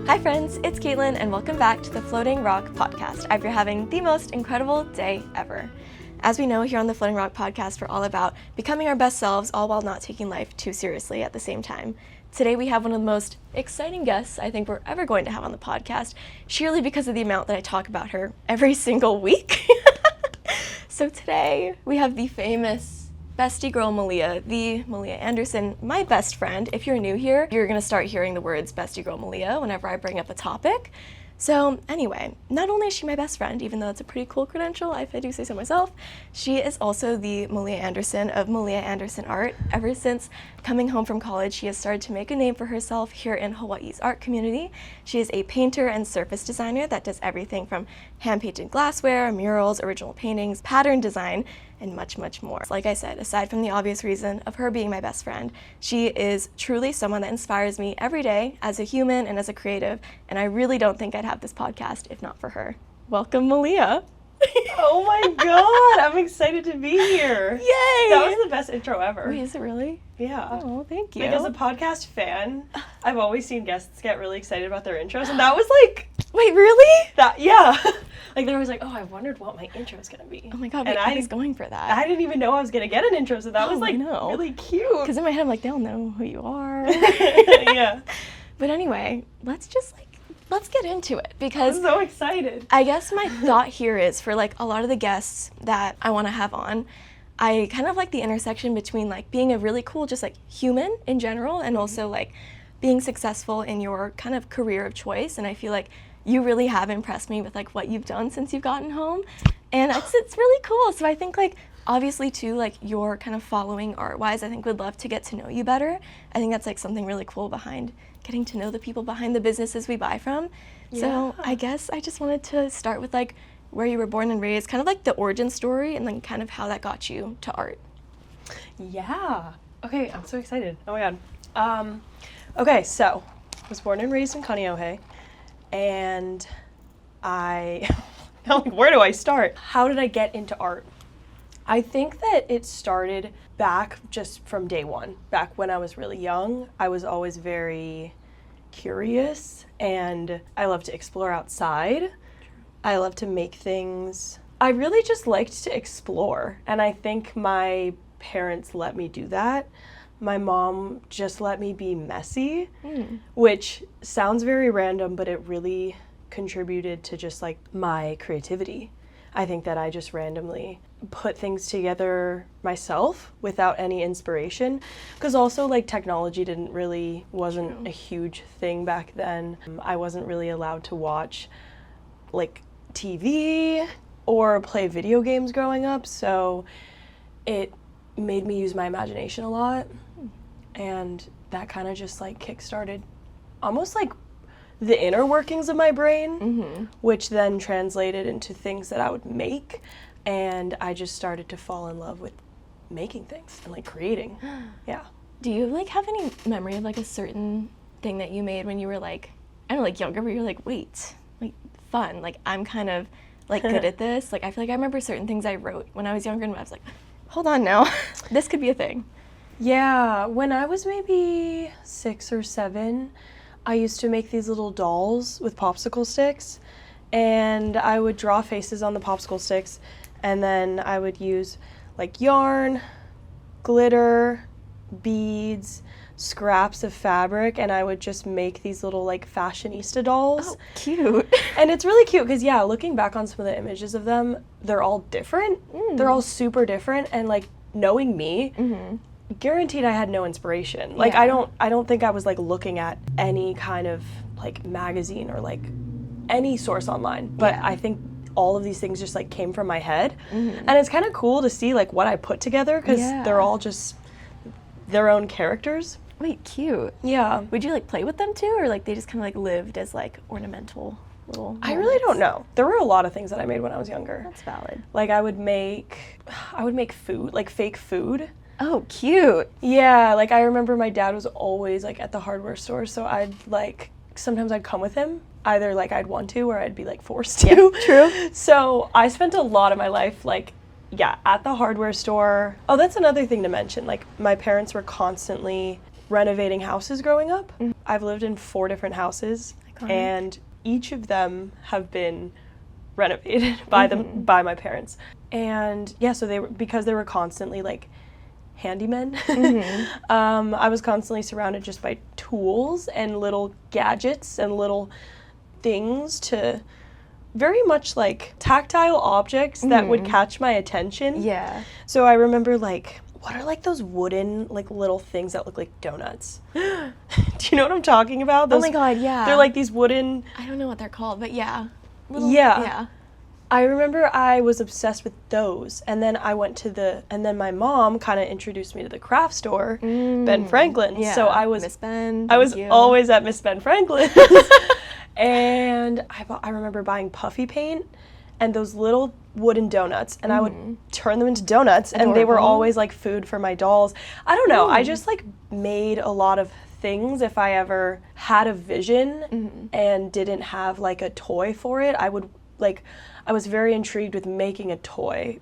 Hi friends, it's Caitlin and welcome back to the Floating Rock Podcast. I hope you're having the most incredible day ever. As we know, here on the Floating Rock Podcast, we're all about becoming our best selves, all while not taking life too seriously at the same time. Today we have one of the most exciting guests I think we're ever going to have on the podcast, sheerly because of the amount that I talk about her every single week. So today we have the famous bestie girl Malia, the Malia Anderson, my best friend. If you're new here, you're gonna start hearing the words bestie girl Malia whenever I bring up a topic. So anyway, not only is she my best friend, even though it's a pretty cool credential, if I do say so myself, she is also the Malia Anderson of Malia Anderson Art. Ever since coming home from college, she has started to make a name for herself here in Hawaii's art community. She is a painter and surface designer that does everything from hand-painted glassware, murals, original paintings, pattern design, and much, much more. Like I said, aside from the obvious reason of her being my best friend, she is truly someone that inspires me every day as a human and as a creative, and I really don't think I'd have this podcast if not for her. Welcome, Malia. Oh my god, I'm excited to be here. Yay! That was the best intro ever. Wait, is it really? Yeah. Oh, thank you. Like, as a podcast fan, I've always seen guests get really excited about their intros, and that was like... Wait, really? That, yeah. Like, they're always like, oh, I wondered what my intro was going to be. Oh my god, wait, I was going for that. I didn't even know I was going to get an intro, so that was, like, really cute. Because in my head, I'm like, they'll know who you are. Yeah. But anyway, let's get into it, because I'm so excited. I guess my thought here is for like a lot of the guests that I want to have on, I kind of like the intersection between like being a really cool just like human in general and also like being successful in your kind of career of choice. And I feel like you really have impressed me with like what you've done since you've gotten home, and it's really cool. So I think like obviously too, like your kind of following art-wise, I think would love to get to know you better. I think that's like something really cool behind getting to know the people behind the businesses we buy from. Yeah. So I guess I just wanted to start with like where you were born and raised, kind of like the origin story, and then kind of how that got you to art. Yeah. Okay, I'm so excited. Oh my god. Okay, so I was born and raised in Kaneohe, and where do I start? How did I get into art? I think that it started back just from day one. Back when I was really young, I was always very curious, and I love to explore outside. I love to make things. I really just liked to explore, and I think my parents let me do that. My mom just let me be messy, which sounds very random, but it really contributed to just like my creativity. I think that I just randomly put things together myself without any inspiration, because also like technology wasn't a huge thing back then. I wasn't really allowed to watch like TV or play video games growing up, so it made me use my imagination a lot, and that kind of just like kickstarted almost like the inner workings of my brain, which then translated into things that I would make, and I just started to fall in love with making things and like creating. Yeah. Do you like have any memory of like a certain thing that you made when you were like, I don't know, like younger, where you're like, wait, like fun, like I'm kind of like good at this? Like I feel like I remember certain things I wrote when I was younger and I was like, hold on now, this could be a thing. Yeah, when I was maybe 6 or 7, I used to make these little dolls with popsicle sticks, and I would draw faces on the popsicle sticks, and then I would use like yarn, glitter, beads, scraps of fabric, and I would just make these little like fashionista dolls. Oh, cute. And it's really cute because, yeah, looking back on some of the images of them, they're all different. They're all super different, and like knowing me, guaranteed I had no inspiration. Like I don't think I was like looking at any kind of like magazine or like any source online, but I think all of these things just like came from my head, and it's kind of cool to see like what I put together, because they're all just their own characters. Wait, cute. Yeah. Would you like play with them too, or like they just kind of like lived as like ornamental little moments? I really don't know. There were a lot of things that I made when I was younger. That's valid. Like I would make food, like fake food. Oh, cute. Yeah, like I remember my dad was always like at the hardware store, so sometimes I'd come with him. Either like I'd want to or I'd be like forced to. Yeah, true. So I spent a lot of my life like, at the hardware store. Oh, that's another thing to mention. Like my parents were constantly renovating houses growing up. I've lived in 4 different houses. and each of them have been renovated by my parents. And yeah, so because they were constantly like handymen, I was constantly surrounded just by tools and little gadgets and little things to very much like tactile objects that would catch my attention. Yeah. So I remember like, what are like those wooden like little things that look like donuts? Do you know what I'm talking about? Oh my God, yeah. They're like these wooden... I don't know what they're called, but yeah. Yeah. I remember I was obsessed with those, and then and then my mom kind of introduced me to the craft store, Ben Franklin's. Yeah. So I was Miss Ben. I was always at Miss Ben Franklin's. And I remember buying puffy paint and those little wooden donuts, and I would turn them into donuts. Adorable. And they were always like food for my dolls. I don't know, I just like made a lot of things. If I ever had a vision and didn't have like a toy for it, I was very intrigued with making a toy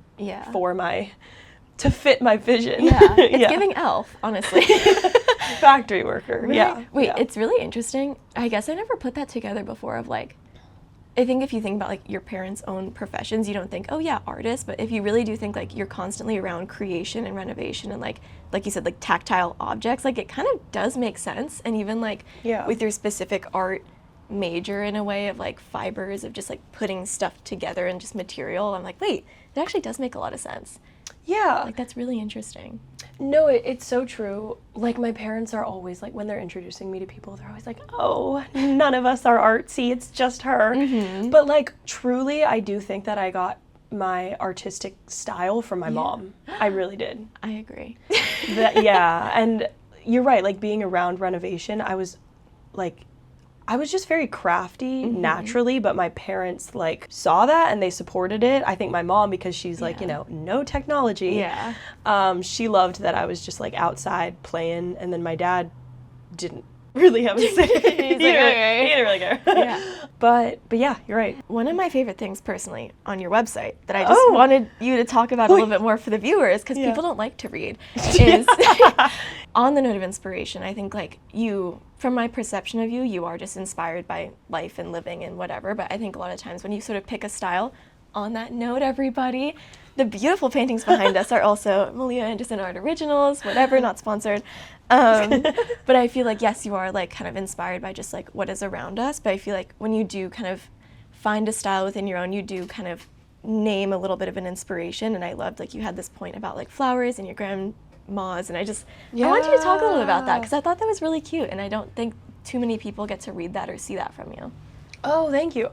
to fit my vision. Yeah, it's giving Elf, honestly. Factory worker, Right? yeah. Wait, yeah. it's really interesting. I guess I never put that together before of like, I think if you think about like your parents' own professions, you don't think, oh yeah, artist, but if you really do think like you're constantly around creation and renovation and like you said, like tactile objects, like it kind of does make sense. And even like with your specific art major in a way of like fibers of just like putting stuff together and just material, I'm like, wait, it actually does make a lot of sense. Yeah. Like that's really interesting. No, it's so true. Like my parents are always like, when they're introducing me to people, they're always like, oh, none of us are artsy, it's just her. But like truly, I do think that I got my artistic style from my mom. I really did. I agree. And you're right, like being around renovation, I was just very crafty naturally, but my parents like saw that and they supported it. I think my mom, because she's like, no technology. Yeah. She loved that I was just like outside playing, and then my dad didn't really have a say. He's like, okay. He didn't really care. Yeah. But yeah, you're right. One of my favorite things personally on your website that I just wanted you to talk about a little bit more for the viewers, because people don't like to read, is on the note of inspiration. I think like you, from my perception of you, you are just inspired by life and living and whatever, but I think a lot of times when you sort of pick a style, on that note, everybody, the beautiful paintings behind us are also Malia Anderson Art Originals, whatever, not sponsored. But I feel like, yes, you are like kind of inspired by just like what is around us, but I feel like when you do kind of find a style within your own, you do kind of name a little bit of an inspiration. And I loved like you had this point about like flowers and your grandma's, and I want you to talk a little about that, because I thought that was really cute, and I don't think too many people get to read that or see that from you. Oh, thank you.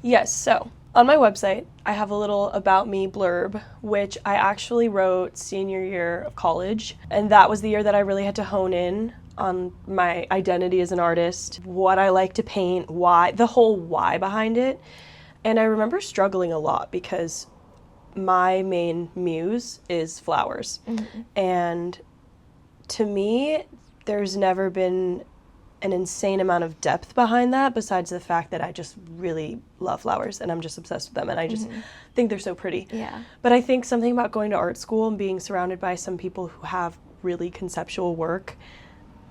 Yes, so on my website, I have a little about me blurb, which I actually wrote senior year of college. And that was the year that I really had to hone in on my identity as an artist, what I like to paint, why, the whole why behind it. And I remember struggling a lot because my main muse is flowers. And to me, there's never been an insane amount of depth behind that, besides the fact that I just really love flowers and I'm just obsessed with them, and I just think they're so pretty. Yeah. But I think something about going to art school and being surrounded by some people who have really conceptual work,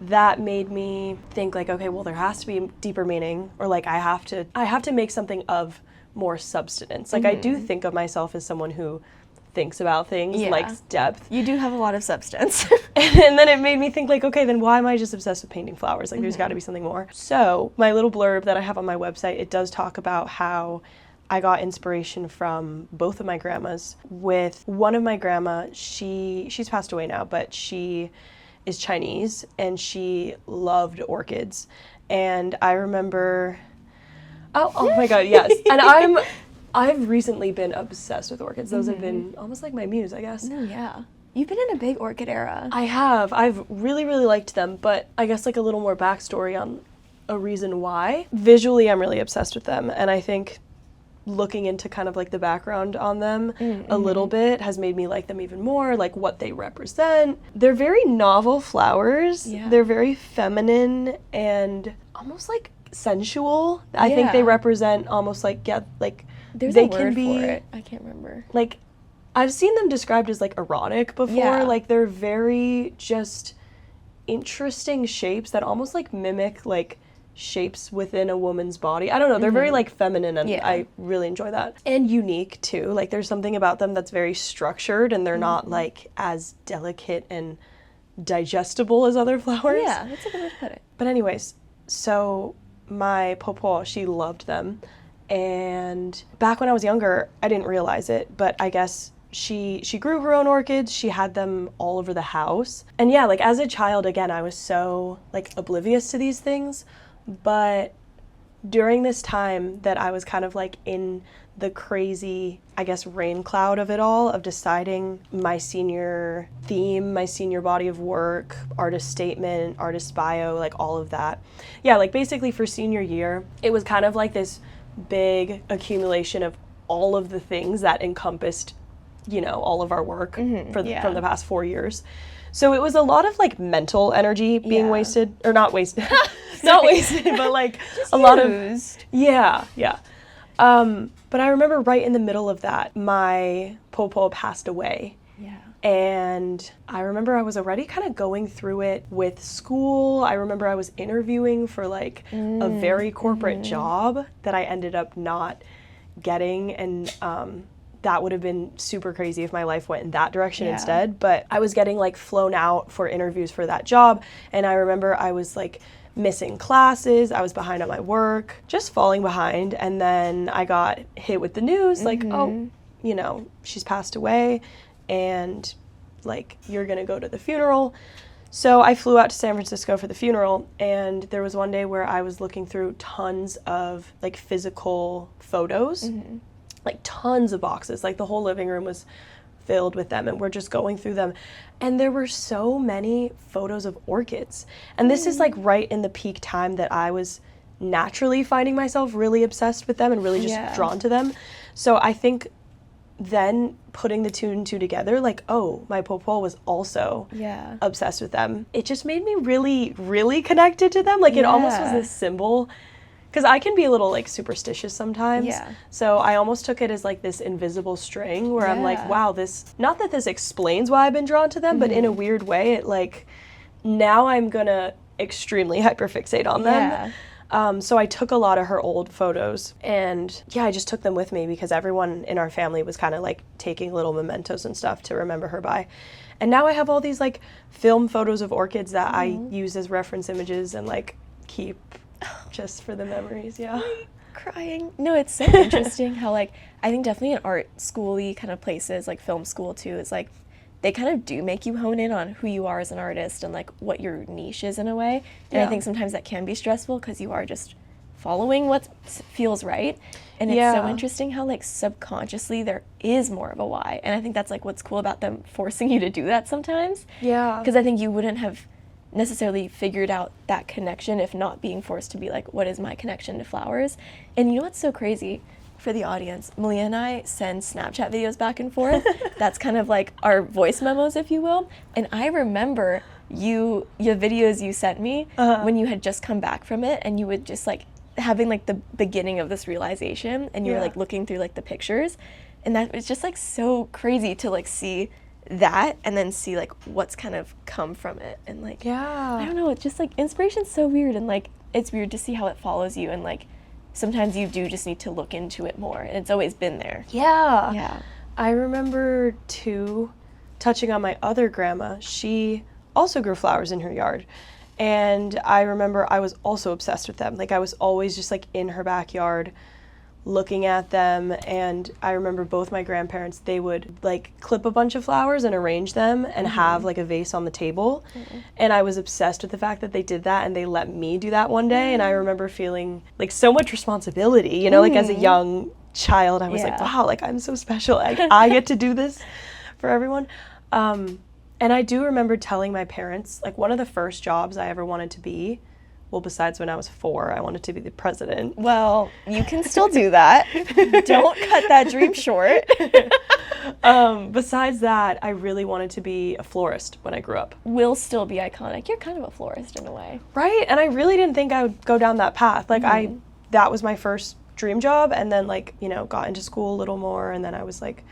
that made me think like, okay, well, there has to be deeper meaning, or like I have to make something of more substance. Like I do think of myself as someone who thinks about things, likes depth. You do have a lot of substance. And then it made me think like, okay, then why am I just obsessed with painting flowers? Like there's got to be something more. So my little blurb that I have on my website, it does talk about how I got inspiration from both of my grandmas. With one of my grandma, she's passed away now, but she is Chinese and she loved orchids. And I remember, oh my God, yes. And I've recently been obsessed with orchids. Those have been almost like my muse, I guess. No, yeah. You've been in a big orchid era. I have. I've really, really liked them, but I guess like a little more backstory on a reason why. Visually, I'm really obsessed with them, and I think looking into kind of like the background on them a little bit has made me like them even more, like what they represent. They're very novel flowers. Yeah. They're very feminine and almost like sensual. I think they represent almost like, There's they a word can be, for it. I can't remember. Like, I've seen them described as like erotic before. Yeah. Like they're very just interesting shapes that almost like mimic like shapes within a woman's body. I don't know, they're very like feminine, and I really enjoy that. And unique too. Like there's something about them that's very structured, and they're not like as delicate and digestible as other flowers. Yeah, that's a good way to put it. But anyways, so my popo, she loved them. And back when I was younger, I didn't realize it, but I guess she grew her own orchids. She had them all over the house. And yeah, like as a child, again, I was so like oblivious to these things. But during this time that I was kind of like in the crazy, I guess, rain cloud of it all, of deciding my senior theme, my senior body of work, artist statement, artist bio, like all of that. Yeah, like basically for senior year, it was kind of like this big accumulation of all of the things that encompassed, you know, all of our work from the past 4 years. So it was a lot of like mental energy being wasted, or not wasted, not wasted, but like just a lot of, yeah. But I remember right in the middle of that, my popo passed away. Yeah. And I remember I was already kind of going through it with school. I remember I was interviewing for like a very corporate job that I ended up not getting. And that would have been super crazy if my life went in that direction instead. But I was getting like flown out for interviews for that job. And I remember I was like missing classes. I was behind on my work, just falling behind. And then I got hit with the news like, oh, you know, she's passed away and like you're going to go to the funeral. So I flew out to San Francisco for the funeral, and there was one day where I was looking through tons of like physical photos. Like tons of boxes, like the whole living room was filled with them, and we're just going through them. And there were so many photos of orchids. And this is like right in the peak time that I was naturally finding myself really obsessed with them and really just drawn to them. So I think then putting the two and two together, like, oh, my popo was also obsessed with them. It just made me really, really connected to them. Like it almost was this symbol. Because I can be a little, like, superstitious sometimes. Yeah. So I almost took it as, like, this invisible string where I'm like, wow, this, not that this explains why I've been drawn to them, but in a weird way, it, like, now I'm going to extremely hyperfixate on them. So I took a lot of her old photos, and, I just took them with me because everyone in our family was kind of, like, taking little mementos and stuff to remember her by. And now I have all these, like, film photos of orchids that I use as reference images and, like, keep just for the memories. Crying. No, it's so interesting how like I think definitely in art school-y kind of places, like film school too, is like they kind of do make you hone in on who you are as an artist and like what your niche is in a way. And I think sometimes that can be stressful because you are just following what feels right. And it's so interesting how like subconsciously there is more of a why. And I think that's like what's cool about them forcing you to do that sometimes. Yeah. Because I think you wouldn't have necessarily figured out that connection if not being forced to be like, what is my connection to flowers? And you know what's so crazy for the audience? Malia and I send Snapchat videos back and forth. That's kind of like our voice memos, if you will. And I remember your videos you sent me when you had just come back from it, and you would just like having like the beginning of this realization, and you were like looking through like the pictures, and that was just like so crazy to like see that and then see like what's kind of come from it. And like I don't know, it's just like inspiration's so weird, and like it's weird to see how it follows you, and like sometimes you do just need to look into it more, and it's always been there. I remember too touching on my other grandma. She also grew flowers in her yard, and I remember I was also obsessed with them. Like I was always just like in her backyard looking at them. And I remember both my grandparents, they would like clip a bunch of flowers and arrange them and have like a vase on the table. And I was obsessed with the fact that they did that, and they let me do that one day. And I remember feeling like so much responsibility, you know, like as a young child, I was like, wow, like I'm so special. I get to do this for everyone. And I do remember telling my parents, like one of the first jobs I ever wanted to be, well, besides when I was 4, I wanted to be the president. Well, you can still do that. Don't cut that dream short. Besides that, I really wanted to be a florist when I grew up. Will still be iconic. You're kind of a florist in a way. Right? And I really didn't think I would go down that path. Like that was my first dream job, and then like, you know, got into school a little more, and then I was like,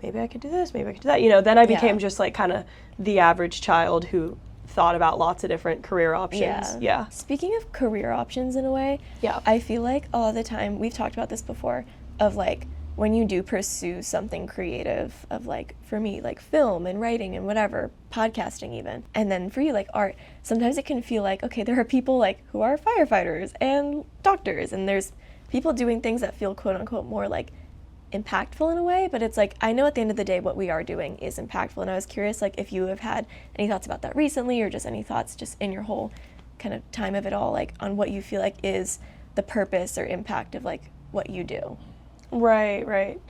maybe I could do this, maybe I could do that. You know, then I became just like kind of the average child who thought about lots of different career options. Yeah. Speaking of career options in a way, Yeah. I feel like a lot of the time, we've talked about this before, of like when you do pursue something creative, of like for me, like film and writing and whatever, podcasting even, and then for you like art, sometimes it can feel like, okay, there are people like who are firefighters and doctors, and there's people doing things that feel quote unquote more like impactful in a way, but it's like I know at the end of the day what we are doing is impactful, and I was curious like if you have had any thoughts about that recently, or just any thoughts just in your whole kind of time of it all, like on what you feel like is the purpose or impact of like what you do. Right.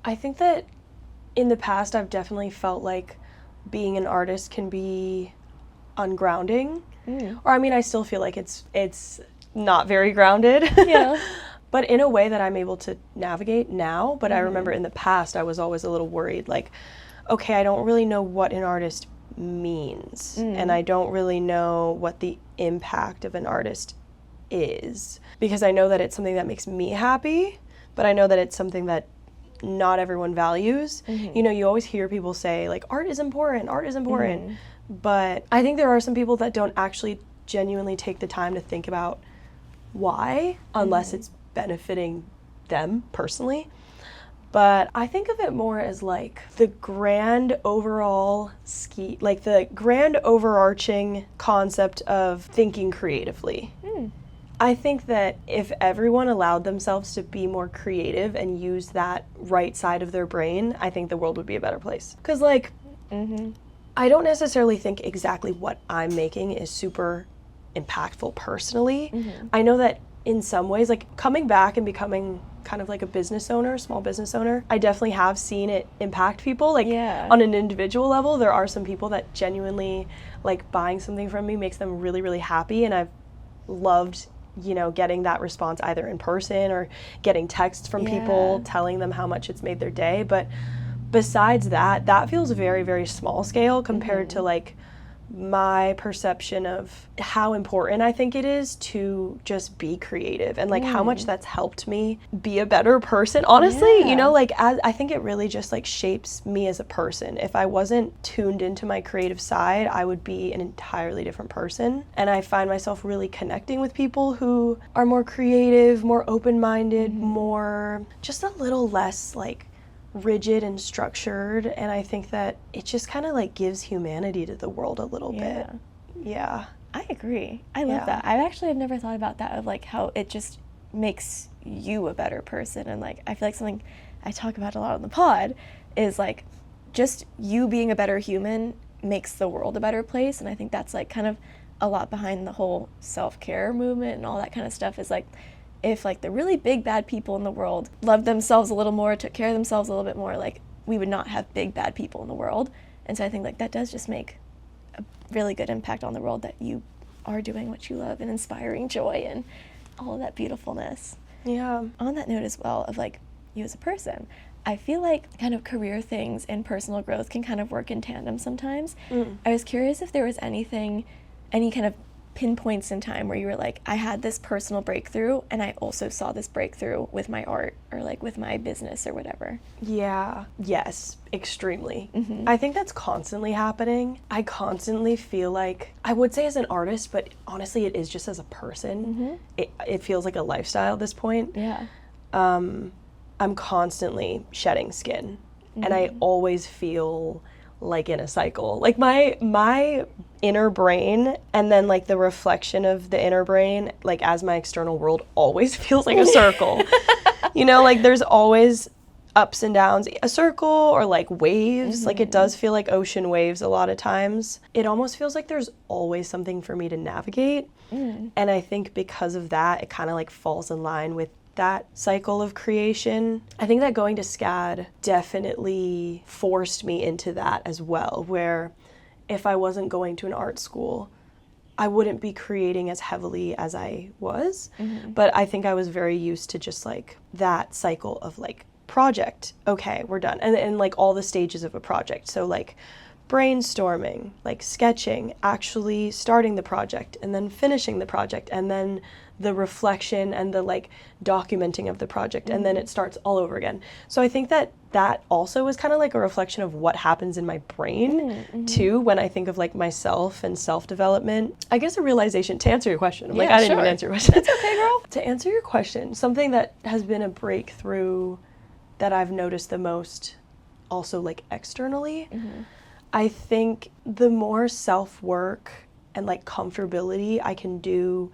I think that in the past I've definitely felt like being an artist can be ungrounding. Or I mean, I still feel like it's not very grounded. Yeah. But in a way that I'm able to navigate now. But I remember in the past, I was always a little worried, like, okay, I don't really know what an artist means. And I don't really know what the impact of an artist is. Because I know that it's something that makes me happy, but I know that it's something that not everyone values. You know, you always hear people say, like, art is important. But I think there are some people that don't actually genuinely take the time to think about why, unless it's benefiting them personally. But I think of it more as like the grand overall like the grand overarching concept of thinking creatively. I think that if everyone allowed themselves to be more creative and use that right side of their brain, I think the world would be a better place. Because like, I don't necessarily think exactly what I'm making is super impactful personally. I know that in some ways, like coming back and becoming kind of like a business owner, small business owner, I definitely have seen it impact people. Like on an individual level, there are some people that genuinely like buying something from me makes them really, really happy. And I've loved, you know, getting that response either in person or getting texts from people telling them how much it's made their day. But besides that, that feels very, very small scale compared to like my perception of how important I think it is to just be creative and like how much that's helped me be a better person. Honestly, you know, like I think it really just like shapes me as a person. If I wasn't tuned into my creative side, I would be an entirely different person. And I find myself really connecting with people who are more creative, more open-minded, more just a little less like rigid and structured, and I think that it just kind of like gives humanity to the world a little bit. Yeah. I agree. I love that. I actually have never thought about that, of like how it just makes you a better person. And like I feel like something I talk about a lot on the pod is like just you being a better human makes the world a better place. And I think that's like kind of a lot behind the whole self-care movement and all that kind of stuff, is like if like the really big bad people in the world loved themselves a little more, took care of themselves a little bit more, like we would not have big bad people in the world. And so I think like that does just make a really good impact on the world, that you are doing what you love and inspiring joy and all of that beautifulness. Yeah. On that note as well, of like you as a person, I feel like kind of career things and personal growth can kind of work in tandem sometimes. I was curious if there was any kind of pinpoints in time where you were like, I had this personal breakthrough and I also saw this breakthrough with my art or like with my business or whatever. Yeah. Yes, extremely. I think that's constantly happening. I constantly feel like, I would say as an artist, but honestly it is just as a person. It feels like a lifestyle at this point. Yeah. I'm constantly shedding skin, and I always feel like in a cycle. Like my inner brain and then like the reflection of the inner brain, like as my external world, always feels like a circle. You know, like there's always ups and downs, a circle or like waves. Like it does feel like ocean waves a lot of times. It almost feels like there's always something for me to navigate. And I think because of that, it kind of like falls in line with that cycle of creation. I think that going to SCAD definitely forced me into that as well, where if I wasn't going to an art school, I wouldn't be creating as heavily as I was. But I think I was very used to just like that cycle of like project, okay, we're done. And like all the stages of a project. So like brainstorming, like sketching, actually starting the project, and then finishing the project, and then the reflection and the like documenting of the project, and then it starts all over again. So I think that also is kind of like a reflection of what happens in my brain too when I think of like myself and self-development. I guess a realization, to answer your question, I didn't even answer your question. It's okay, girl. To answer your question, something that has been a breakthrough that I've noticed the most also like externally, I think the more self-work and like comfortability I can do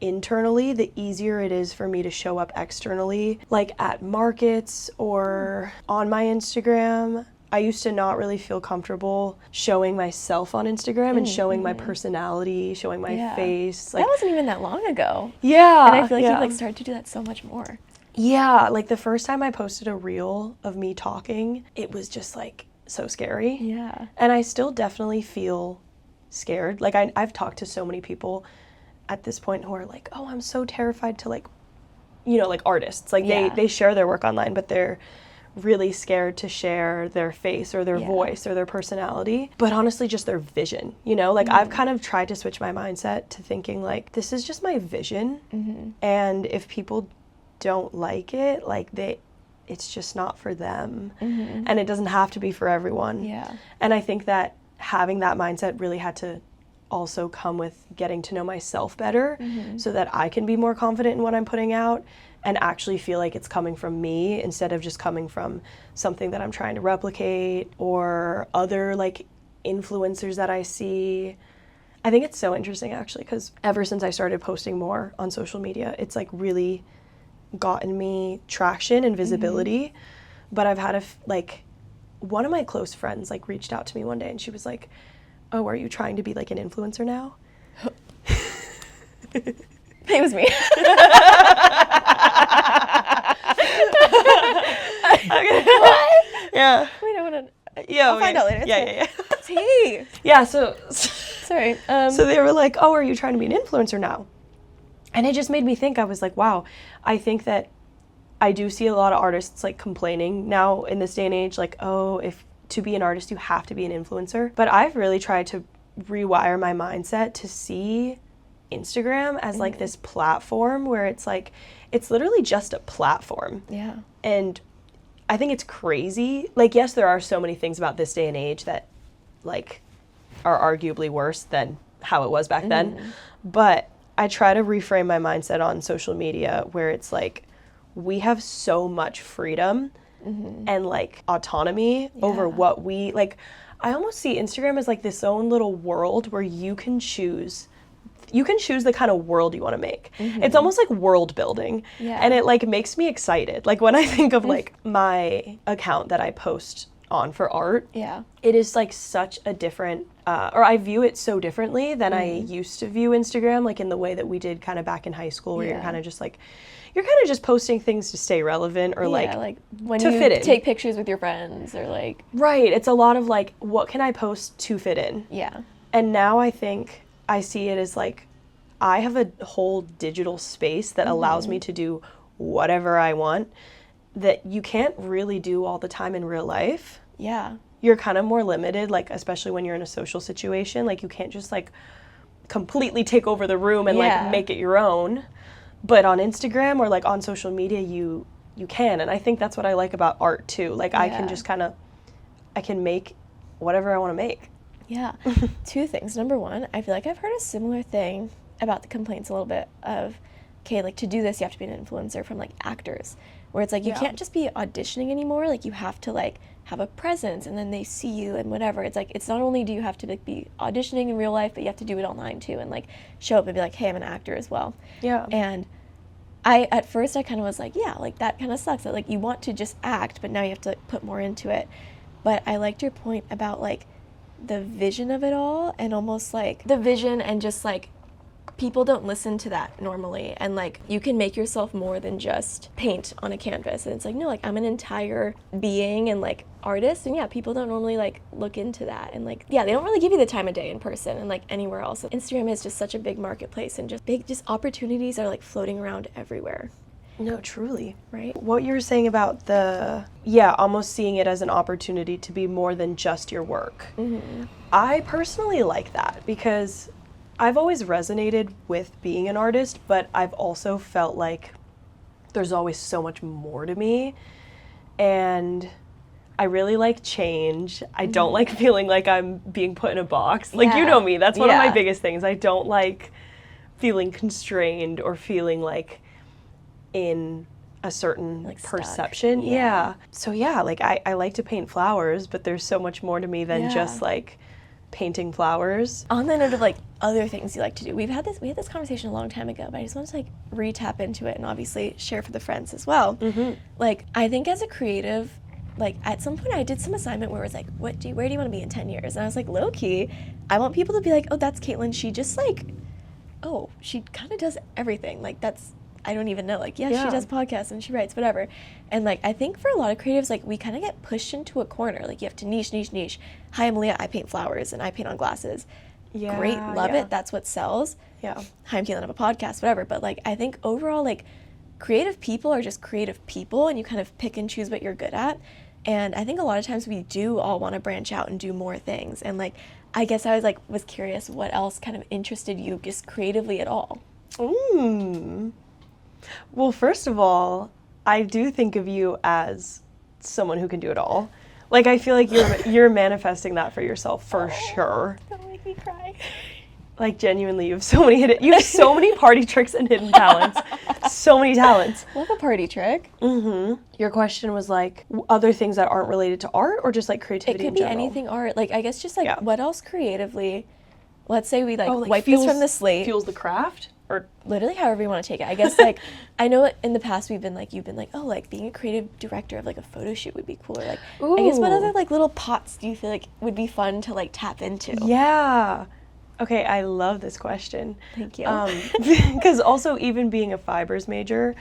internally, the easier it is for me to show up externally, like at markets or on my Instagram. I used to not really feel comfortable showing myself on Instagram and showing my personality, showing my face. Like, that wasn't even that long ago. Yeah. And I feel like you've like started to do that so much more. Yeah, like the first time I posted a reel of me talking, it was just like so scary. Yeah. And I still definitely feel scared. Like I've talked to so many people at this point who are like, oh, I'm so terrified to like, you know, like artists. Like they share their work online, but they're really scared to share their face or their voice or their personality, but honestly just their vision, you know? Like I've kind of tried to switch my mindset to thinking like, this is just my vision. And if people don't like it, like it's just not for them. And it doesn't have to be for everyone. Yeah. And I think that having that mindset really had to also come with getting to know myself better so that I can be more confident in what I'm putting out and actually feel like it's coming from me instead of just coming from something that I'm trying to replicate or other like influencers that I see. I think it's so interesting actually because ever since I started posting more on social media, it's like really gotten me traction and visibility. But I've had like one of my close friends like reached out to me one day and she was like, oh, are you trying to be like an influencer now? It was me. Okay. What? Yeah. Wait, I want to... Yeah. I'll find out later. Yeah. Tea. Yeah, so... Sorry. So they were like, oh, are you trying to be an influencer now? And it just made me think, I was like, wow, I think that I do see a lot of artists like complaining now in this day and age, like, oh, if to be an artist, you have to be an influencer. But I've really tried to rewire my mindset to see Instagram as like this platform where it's like, it's literally just a platform. Yeah. And I think it's crazy. Like, yes, there are so many things about this day and age that like are arguably worse than how it was back then. But I try to reframe my mindset on social media where it's like, we have so much freedom and like autonomy over what we like. I almost see Instagram as like this own little world where you can choose the kind of world you want to make. It's almost like world building. And it like makes me excited. Like when I think of like my account that I post on for art, it is like such a different, or I view it so differently than I used to view Instagram, like in the way that we did kind of back in high school where you're kind of just like, you're kind of just posting things to stay relevant or like when to you fit in. Take pictures with your friends or like. Right. It's a lot of like, what can I post to fit in? Yeah. And now I think I see it as like, I have a whole digital space that allows me to do whatever I want that you can't really do all the time in real life. Yeah. You're kind of more limited, like especially when you're in a social situation, like you can't just like completely take over the room and like make it your own. But on Instagram or like on social media, you can. And I think that's what I like about art too. Like I can just kind of, I can make whatever I want to make. Yeah. Two things. Number one, I feel like I've heard a similar thing about the complaints a little bit of, okay, like to do this, you have to be an influencer from like actors, where it's like you can't just be auditioning anymore. Like you have to like have a presence and then they see you and whatever. It's like, it's not only do you have to like be auditioning in real life, but you have to do it online too and like show up and be like, hey, I'm an actor as well. Yeah. And at first I kind of was like, yeah, like that kind of sucks that like you want to just act, but now you have to like, put more into it. But I liked your point about like the vision of it all and almost like the vision and just like people don't listen to that normally, and like you can make yourself more than just paint on a canvas, and it's like, no, like I'm an entire being and like artist, and people don't normally like look into that, and like they don't really give you the time of day in person and like anywhere else. Instagram is just such a big marketplace and just opportunities are like floating around everywhere. No, truly. Right? What you were saying about almost seeing it as an opportunity to be more than just your work. I personally like that because I've always resonated with being an artist, but I've also felt like there's always so much more to me. And I really like change. I don't like feeling like I'm being put in a box. Like, you know me, that's one of my biggest things. I don't like feeling constrained or feeling like in a certain like perception. Yeah. So yeah, like I like to paint flowers, but there's so much more to me than just like painting flowers. On the note of like other things you like to do, we had this conversation a long time ago, but I just wanted to like re-tap into it and obviously share for the friends as well. Like, I think as a creative, like at some point I did some assignment where it was like, where do you want to be in 10 years? And I was like, low key, I want people to be like, oh, that's Caitlin. She just like, oh, she kind of does everything. Like, that's, I don't even know. Like, she does podcasts and she writes, whatever. And like, I think for a lot of creatives, like we kind of get pushed into a corner. Like, you have to niche. Hi, I'm Malia. I paint flowers and I paint on glasses. Yeah. Great. Love it. That's what sells. Yeah. Hi, I'm Caitlin. I have a podcast, whatever. But like, I think overall, like creative people are just creative people and you kind of pick and choose what you're good at. And I think a lot of times we do all want to branch out and do more things. And like, I guess I was curious what else kind of interested you just creatively at all. Well, first of all, I do think of you as someone who can do it all. Like, I feel like you're manifesting that for yourself for sure. Don't make me cry. Like, genuinely, you have so many party tricks and hidden talents. So many talents. Love a party trick. Your question was like other things that aren't related to art or just like creativity in general? It could be anything art. Like, I guess just like what else creatively, let's say we like wipe this from the slate. Fuels the craft? Or literally however you want to take it. I guess like, I know in the past you've been like, oh, like being a creative director of like a photo shoot would be cool. Or like, I guess what other like little pots do you feel like would be fun to like tap into? Yeah. Okay, I love this question. Thank you. Because also even being a fibers major,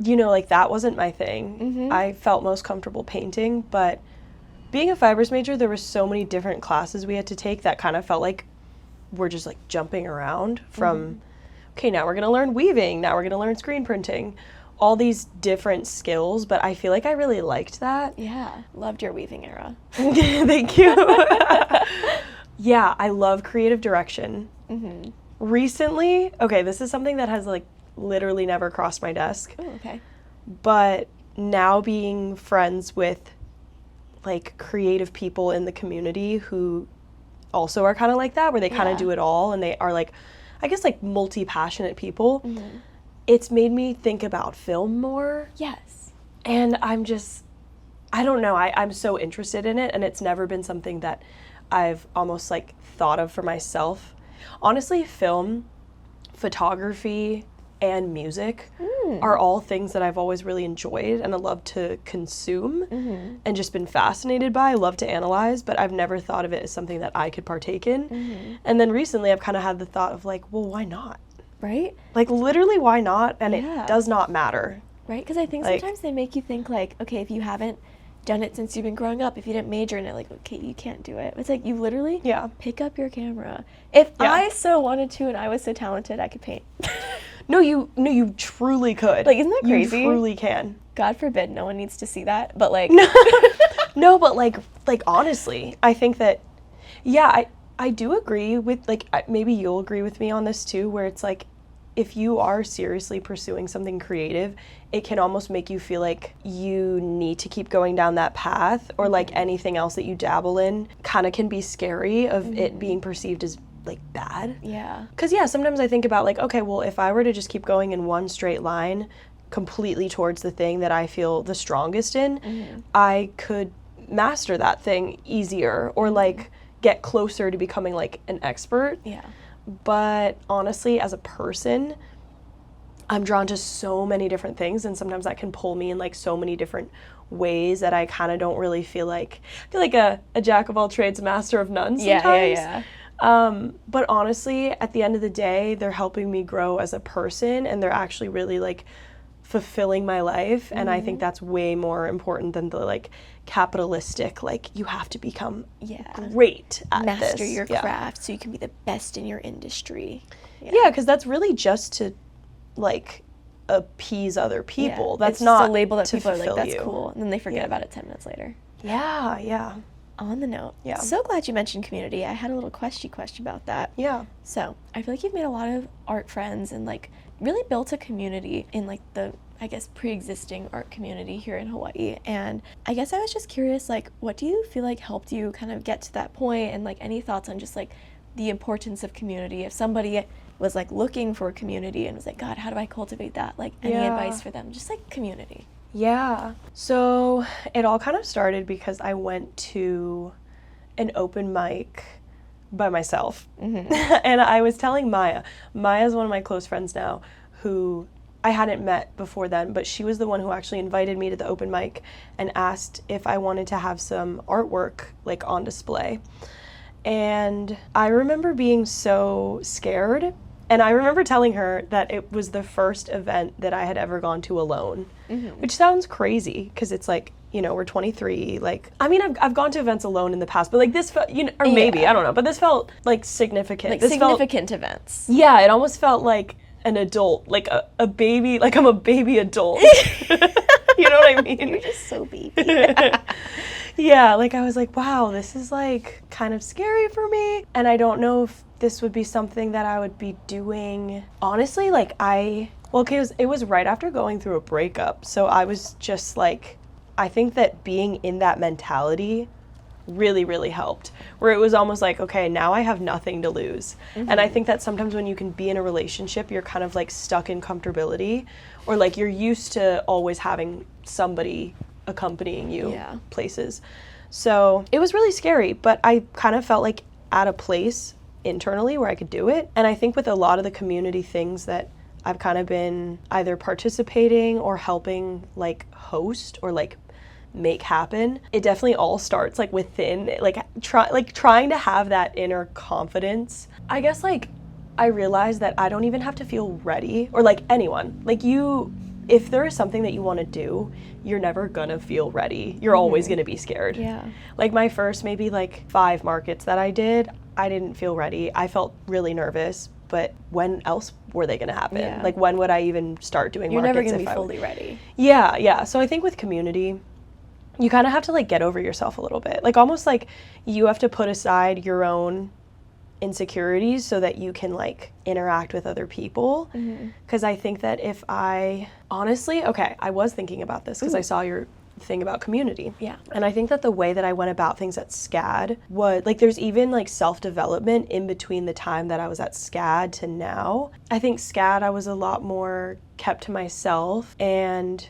you know, like that wasn't my thing. I felt most comfortable painting, but being a fibers major, there were so many different classes we had to take that kind of felt like we're just like jumping around from, okay, now we're going to learn weaving, now we're going to learn screen printing, all these different skills, but I feel like I really liked that. Yeah, loved your weaving era. Thank you. Yeah, I love creative direction. Recently, okay, this is something that has like literally never crossed my desk. Oh, okay. But now being friends with like creative people in the community who also are kind of like that, where they kind of do it all and they are like, I guess like multi-passionate people, it's made me think about film more. Yes. And I'm just, I don't know, I'm so interested in it and it's never been something that I've almost like thought of for myself. Honestly, film, photography, and music are all things that I've always really enjoyed and I love to consume and just been fascinated by. I love to analyze, but I've never thought of it as something that I could partake in. And then recently I've kind of had the thought of like, well, why not? Right? Like literally why not? And it does not matter. Right? Because I think like, sometimes they make you think like, okay, if you haven't done it since you've been growing up, if you didn't major in it, like, okay, you can't do it. It's like, you literally pick up your camera. If I so wanted to and I was so talented, I could paint. No, you truly could. Like, isn't that crazy? You truly can. God forbid, no one needs to see that, but like. No, but like honestly, I think that, I do agree with, like, maybe you'll agree with me on this too, where it's like, if you are seriously pursuing something creative, it can almost make you feel like you need to keep going down that path, or like anything else that you dabble in kind of can be scary of it being perceived as like bad. Yeah. Because sometimes I think about like, okay, well, if I were to just keep going in one straight line completely towards the thing that I feel the strongest in, I could master that thing easier or like get closer to becoming like an expert. Yeah. But honestly, as a person, I'm drawn to so many different things, and sometimes that can pull me in like so many different ways that I kind of don't really feel like a jack of all trades, master of none sometimes. But honestly, at the end of the day, they're helping me grow as a person, and they're actually really like fulfilling my life. And I think that's way more important than the like capitalistic, like you have to become great at master this. Your craft so you can be the best in your industry. Because that's really just to like appease other people. That's it's not a label that to people are like, that's you. cool, and then they forget about it 10 minutes later. On the note, Yeah. so glad you mentioned community. I had a little question about that. Yeah. So I feel like you've made a lot of art friends and like really built a community in like the, I guess, pre-existing art community here in Hawaii. And I guess I was just curious, like, what do you feel like helped you kind of get to that point, and like any thoughts on just like the importance of community? If somebody was like looking for a community and was like, God, how do I cultivate that? Like, any advice for them? Just like community. Yeah. So it all kind of started because I went to an open mic by myself. And I was telling Maya's one of my close friends now, who I hadn't met before then, but she was the one who actually invited me to the open mic and asked if I wanted to have some artwork like on display. And I remember being so scared. And I remember telling her that it was the first event that I had ever gone to alone, which sounds crazy because it's like, you know, we're 23. Like, I mean, I've gone to events alone in the past, but like this felt, you know, or maybe, I don't know, but this felt like significant. Like this significant events. Yeah, it almost felt like an adult, like a baby, like I'm a baby adult. You know what I mean? You're just so baby. Yeah, like I was like, wow, this is like kind of scary for me. And I don't know if this would be something that I would be doing. Honestly, like it was right after going through a breakup. So I was just like, I think that being in that mentality really, really helped. Where it was almost like, okay, now I have nothing to lose. And I think that sometimes when you can be in a relationship, you're kind of like stuck in comfortability, or like you're used to always having somebody accompanying you places. So it was really scary, but I kind of felt like at a place internally where I could do it. And I think with a lot of the community things that I've kind of been either participating or helping like host or like make happen, it definitely all starts like within, like trying to have that inner confidence. I guess like I realized that I don't even have to feel ready, or like anyone, like if there is something that you want to do, you're never gonna feel ready. You're always gonna be scared. Yeah. Like my first maybe like 5 markets that I didn't feel ready. I felt really nervous, but when else were they gonna happen? Yeah. Like when would I even start doing You're markets? never gonna be fully ready. Yeah. So I think with community, you kind of have to like get over yourself a little bit. Like almost like you have to put aside your own insecurities so that you can like interact with other people. Because I think that if I was thinking about this because I saw your thing about community. Yeah. And I think that the way that I went about things at SCAD was like, there's even like self-development in between the time that I was at SCAD to now. I think SCAD, I was a lot more kept to myself and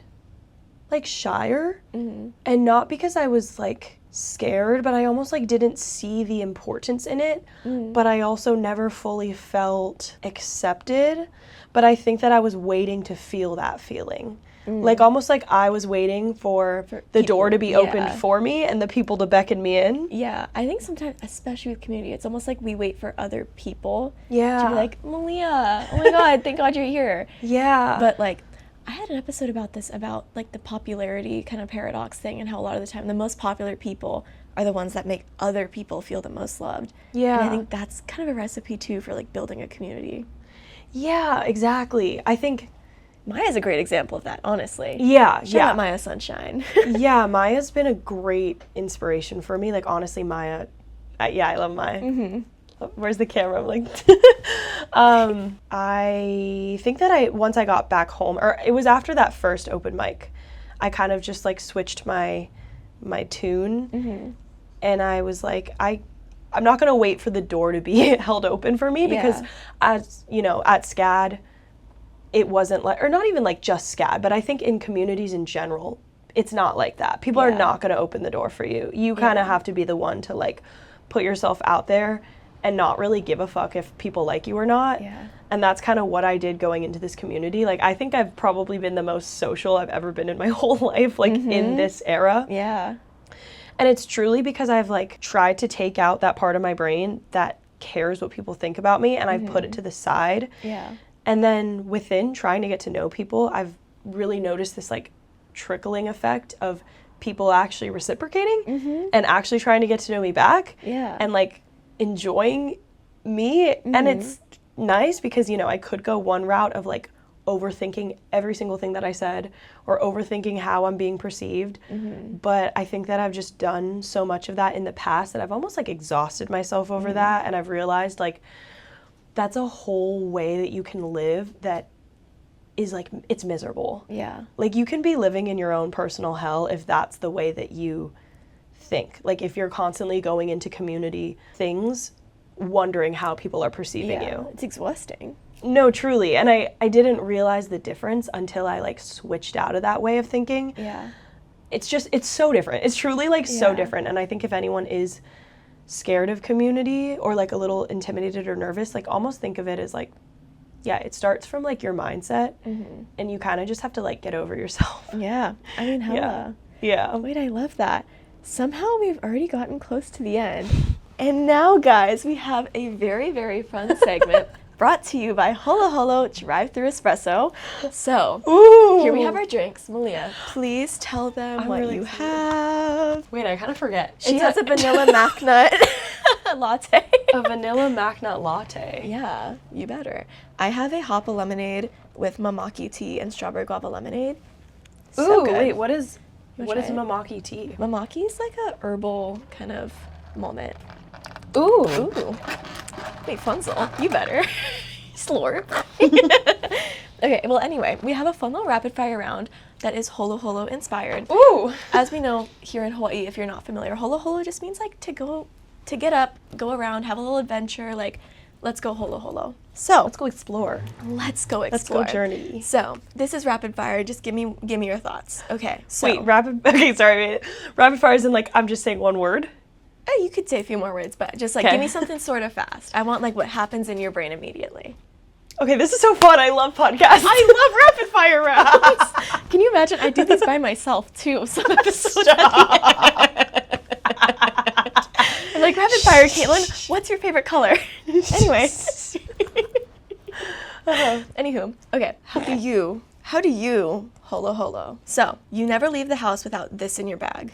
like shyer. And not because I was like scared, but I almost like didn't see the importance in it. But I also never fully felt accepted. But I think that I was waiting to feel that feeling. Like almost like I was waiting for the door to be opened for me and the people to beckon me in. Yeah, I think sometimes, especially with community, it's almost like we wait for other people to be Yeah. like, Malia, oh my God, thank God you're here. Yeah. But like, I had an episode about this, about like the popularity kind of paradox thing, and how a lot of the time the most popular people are the ones that make other people feel the most loved. Yeah. And I think that's kind of a recipe too for like building a community. Yeah, exactly. I think Maya's a great example of that, honestly. Yeah. Shout out Maya Sunshine. Yeah, Maya's been a great inspiration for me. Like, honestly, Maya, I love Maya. Where's the camera? I'm like, I think that once I got back home, or it was after that first open mic, I kind of just like switched my tune. And I was like, I'm not going to wait for the door to be held open for me, because as you know, at SCAD, it wasn't like, or not even like just SCAD, but I think in communities in general, it's not like that. People are not going to open the door for you. You kind of have to be the one to like put yourself out there and not really give a fuck if people like you or not. And that's kind of what I did going into this community. Like, I think I've probably been the most social I've ever been in my whole life, like in this era. And it's truly because I've like tried to take out that part of my brain that cares what people think about me, and I've put it to the side. And then within trying to get to know people, I've really noticed this like trickling effect of people actually reciprocating and actually trying to get to know me back and like enjoying me. And it's nice because, you know, I could go one route of like overthinking every single thing that I said or overthinking how I'm being perceived. But I think that I've just done so much of that in the past that I've almost like exhausted myself over that. And I've realized like that's a whole way that you can live that is like, it's miserable. Yeah. Like you can be living in your own personal hell if that's the way that you think. Like if you're constantly going into community things, wondering how people are perceiving you. It's exhausting. No, truly. And I didn't realize the difference until I like switched out of that way of thinking. Yeah. It's so different. It's truly like so different. And I think if anyone is scared of community or like a little intimidated or nervous, like almost think of it as like, yeah, it starts from like your mindset and you kind of just have to like get over yourself. Yeah. I mean, hella. Yeah. Wait, I love that. Somehow we've already gotten close to the end. And now, guys, we have a very, very fun segment brought to you by Holo Holo Drive-Thru Espresso. So, here we have our drinks. Malia, please tell them what really you excited. have. Wait, I kind of forget. She has a vanilla mac nut latte. A vanilla mac nut latte. Yeah, you better. I have a hoppa lemonade with mamaki tea and strawberry guava lemonade. So Ooh, good. wait, what is try it? mamaki tea? Mamaki is like a herbal kind of moment. Ooh. Ooh. Wait, Funzel, you better. Slurp. Okay, well, anyway, we have a fun little rapid fire round that is Holo Holo inspired. Ooh. As we know here in Hawaii, if you're not familiar, Holo Holo just means like to get up, go around, have a little adventure, like let's go Holo Holo. So Let's go explore. let's go Let's explore. go journey. So this is rapid fire. Just give me your thoughts. Okay. So Wait, okay, sorry. Wait. Rapid fire is in like, I'm just saying one word? you could say a few more words, but just like Okay. give me something sort of fast. I want like what happens in your brain immediately. Okay, this is so fun. I love podcasts. I love rapid fire rounds. Can you imagine? I do these by myself too. Some episodes. I'm like, rapid fire, Caitlin. What's your favorite color? Anyway. Anywho, okay. How do you holo holo? So you never leave the house without this in your bag.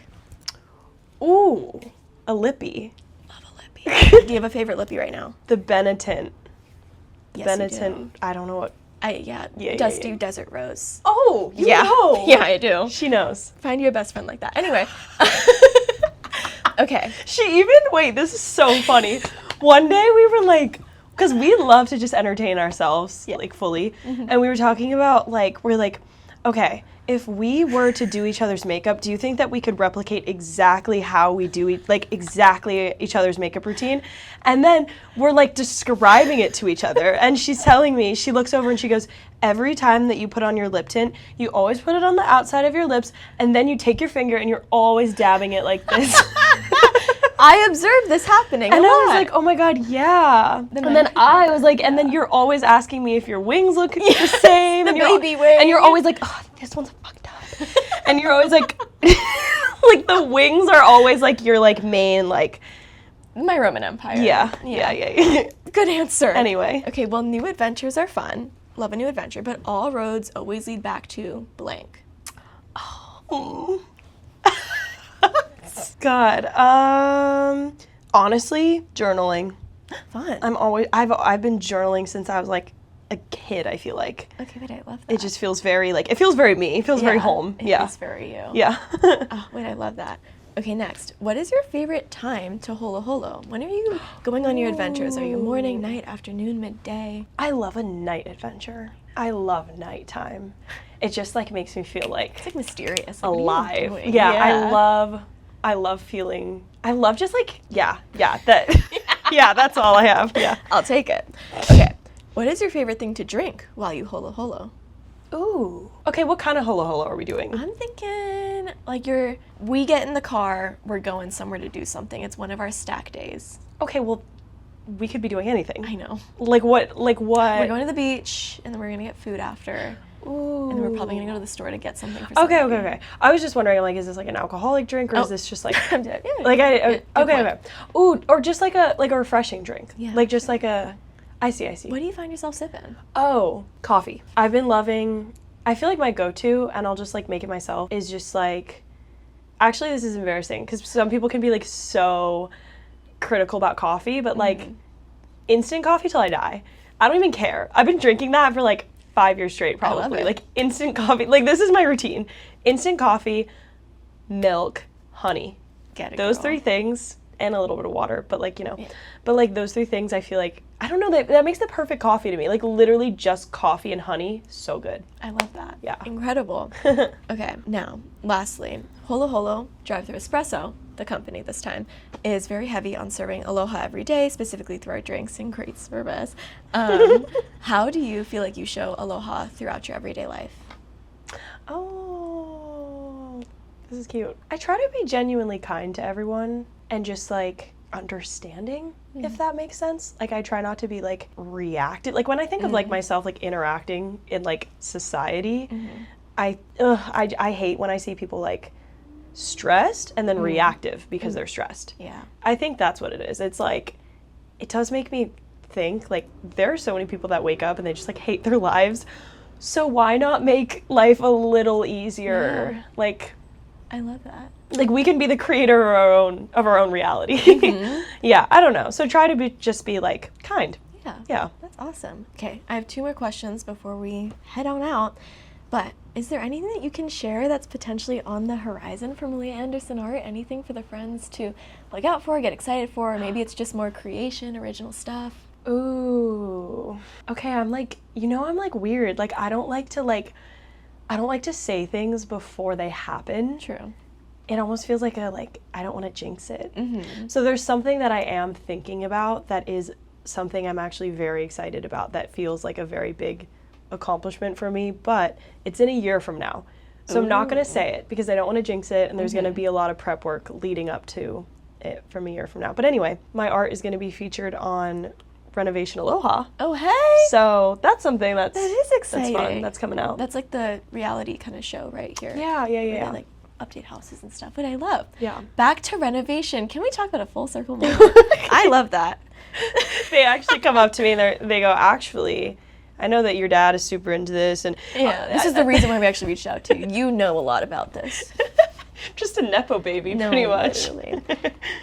Ooh, a lippy. Love a lippy. Do you have a favorite lippy right now? The Benetint. Yes, you Benetint. do. I don't know what. Yeah, Yeah, Dusty yeah. Desert Rose. Oh, you Yeah. know. Yeah, I do. She knows. Find you a best friend like that. Anyway. Okay. Wait, this is so funny. One day we were like, because we love to just entertain ourselves, like fully. And we were talking about we're like, okay, if we were to do each other's makeup, do you think that we could replicate exactly how we do exactly each other's makeup routine? And then we're like describing it to each other. And she's telling me, she looks over and she goes, every time that you put on your lip tint, you always put it on the outside of your lips, and then you take your finger and you're always dabbing it like this. I observed this happening. And a I was lot. like, oh my God, yeah. And then I was like, and then you're always asking me if your wings look the same. The and you're baby wing. And you're always like, oh, this one's fucked up. And you're always like, like the wings are always like your like main like. My Roman Empire. Yeah. Good answer. Anyway. Okay, well, new adventures are fun. Love a new adventure, but all roads always lead back to blank. Oh. God. Honestly, journaling. Fun. I've been journaling since I was like a kid, I feel like. Okay, wait, I love that. It just feels very it feels very me. It feels very home. It feels very you. Yeah. Oh, wait, I love that. Okay, next. What is your favorite time to holo holo? When are you going on your adventures? Are you morning, night, afternoon, midday? I love a night adventure. I love nighttime. It just like makes me feel like It's like mysterious. Like, what are you alive. doing? Yeah, I love feeling. I love just like that. Yeah, that's all I have. Yeah. I'll take it. Okay. What is your favorite thing to drink while you holo holo? Ooh. Okay, what kind of holo holo are we doing? I'm thinking like we get in the car, we're going somewhere to do something. It's one of our stack days. Okay, well, we could be doing anything. I know. Like what? We're going to the beach, and then we're gonna get food after. Ooh. And then we're probably gonna go to the store to get something for somebody. Okay. I was just wondering, like, is this like an alcoholic drink, or is this just like, I'm dead. Yeah, like good point. okay. Ooh, or just like a refreshing drink. Yeah. Like just like a. I see. What do you find yourself sipping? Oh, coffee. I've been loving. I feel like my go-to, and I'll just like make it myself, is just like. Actually, this is embarrassing because some people can be like so critical about coffee, but like instant coffee till I die. I don't even care. I've been drinking that for like 5 years straight, I love probably. it. Like instant coffee. Like this is my routine. Instant coffee, milk, honey. Get it, Those girl. 3 things, and a little bit of water, but like, you know, Yeah. but like those 3 things, I feel like, I don't know, that makes the perfect coffee to me. Like literally just coffee and honey, so good. I love that. Yeah. Incredible. Okay, now, lastly, Holo Holo Drive-Thru Espresso, the company this time, is very heavy on serving aloha every day, specifically through our drinks and great service. How do you feel like you show aloha throughout your everyday life? Oh, this is cute. I try to be genuinely kind to everyone and just like understanding, if that makes sense. Like I try not to be like reactive. Like when I think of like myself like interacting in like society, I hate when I see people like stressed and then reactive because they're stressed. Yeah. I think that's what it is. It's like, it does make me think like there are so many people that wake up and they just like hate their lives. So why not make life a little easier? Yeah. I love that. Like we can be the creator of our own reality. Yeah, I don't know. So try to just be like kind. Yeah. Yeah. That's awesome. Okay, I have 2 more questions before we head on out. But is there anything that you can share that's potentially on the horizon for Malia Anderson art? Anything for the friends to look out for, get excited for, or maybe it's just more creation, original stuff? Ooh. Okay, I'm like, I'm like weird. Like I don't like to say things before they happen. True. It almost feels like I don't want to jinx it. So there's something that I am thinking about that is something I'm actually very excited about that feels like a very big accomplishment for me, but it's in a year from now. So I'm not going to say it because I don't want to jinx it, and there's going to be a lot of prep work leading up to it from a year from now. But anyway, my art is going to be featured on Renovation Aloha. Oh, hey! So that's something That is exciting. That's fun. That's coming out. That's like the reality kind of show right here. Yeah. Where they like update houses and stuff, which I love. Yeah. Back to renovation. Can we talk about a full circle moment? I love that. They actually come up to me and they go, actually, I know that your dad is super into this, and This is the reason why we actually reached out to you. You know a lot about this. just a nepo baby, No, pretty much. literally.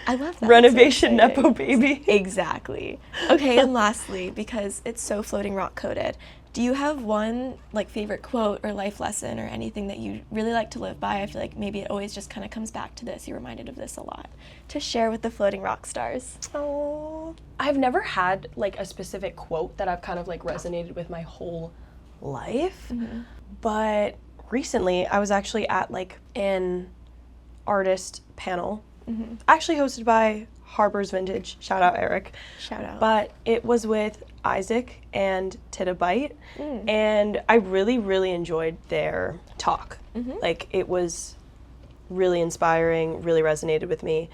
I love that. Renovation That's so nepo exciting. baby. Exactly. Okay, and lastly, because it's so floating rock coded, do you have one like favorite quote or life lesson or anything that you really like to live by? I feel like maybe it always just kind of comes back to this. You're reminded of this a lot. To share with the floating rock stars. Oh, I've never had like a specific quote that I've kind of like resonated with my whole life, but recently I was actually at like an artist panel, actually hosted by Harbor's Vintage. Shout out Eric. Shout out. But it was with Isaac and Tita Bite, and I really, really enjoyed their talk. Like it was really inspiring, really resonated with me.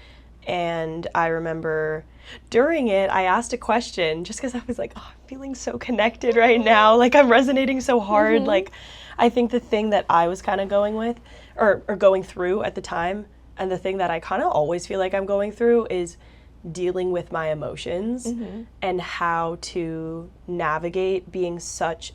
And I remember during it, I asked a question just because I was like, oh, I'm feeling so connected right now. Like I'm resonating so hard. Like I think the thing that I was kind of going with or going through at the time, and the thing that I kind of always feel like I'm going through is dealing with my emotions and how to navigate being such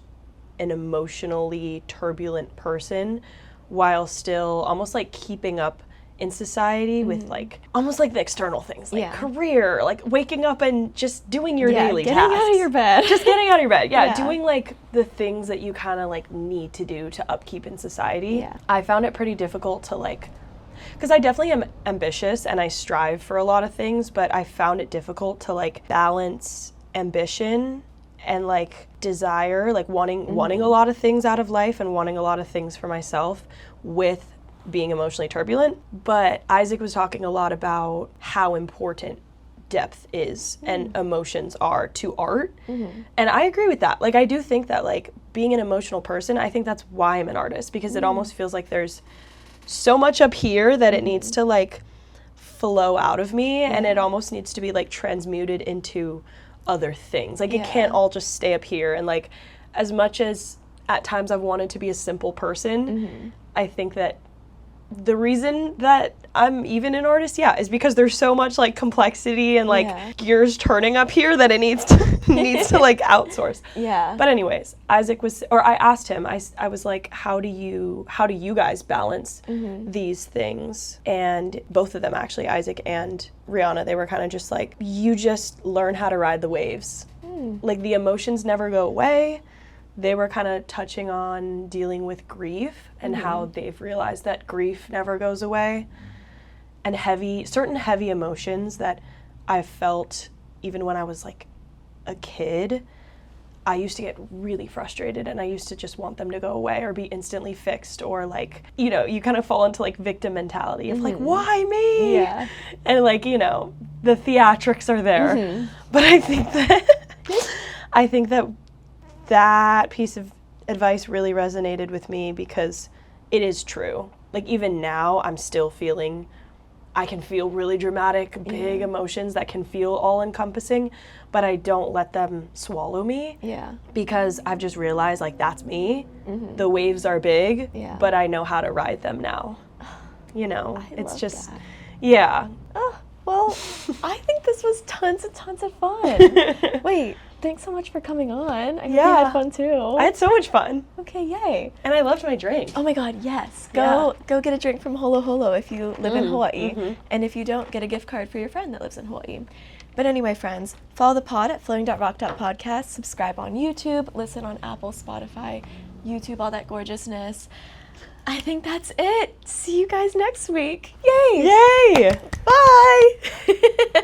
an emotionally turbulent person while still almost like keeping up in society with like almost like the external things like career, like waking up and just doing your daily tasks. Getting out of your bed. Just getting out of your bed. Doing like the things that you kind of like need to do to upkeep in society. I found it pretty difficult to like, because I definitely am ambitious and I strive for a lot of things, but I found it difficult to like balance ambition and like desire, like wanting a lot of things out of life and wanting a lot of things for myself with being emotionally turbulent. But Isaac was talking a lot about how important depth is and emotions are to art. And I agree with that. Like I do think that like being an emotional person, I think that's why I'm an artist, because it almost feels like there's so much up here that it needs to like flow out of me, and it almost needs to be like transmuted into other things. Like it can't all just stay up here. And like as much as at times I've wanted to be a simple person, I think that the reason that I'm even an artist, is because there's so much like complexity and like gears turning up here that it needs to like outsource. But anyways, Isaac I asked him, I was like, how do you guys balance these things? And both of them actually, Isaac and Rihanna, they were kind of just like, you just learn how to ride the waves. Like the emotions never go away. they were kind of touching on dealing with grief and how they've realized that grief never goes away, and certain heavy emotions that I felt even when I was like a kid. I used to get really frustrated, and I used to just want them to go away or be instantly fixed, or like, you know, you kind of fall into like victim mentality of like, why me? Yeah. And like, you know, the theatrics are there. But I think that piece of advice really resonated with me because it is true. Like even now I'm still I can feel really dramatic, big emotions that can feel all encompassing, but I don't let them swallow me. Yeah. Because I've just realized like that's me. The waves are big, but I know how to ride them now. You know, it's love just, that. yeah. Oh, well, I think this was tons and tons of fun. Wait, thanks so much for coming on. I hope you had fun too. I had so much fun. Okay, yay. And I loved my drink. Oh my god, yes. Go get a drink from Holo Holo if you live in Hawaii. And if you don't, get a gift card for your friend that lives in Hawaii. But anyway, friends, follow the pod at floating.rock.podcast, subscribe on YouTube, listen on Apple, Spotify, YouTube, all that gorgeousness. I think that's it. See you guys next week. Yay! Yay! Bye!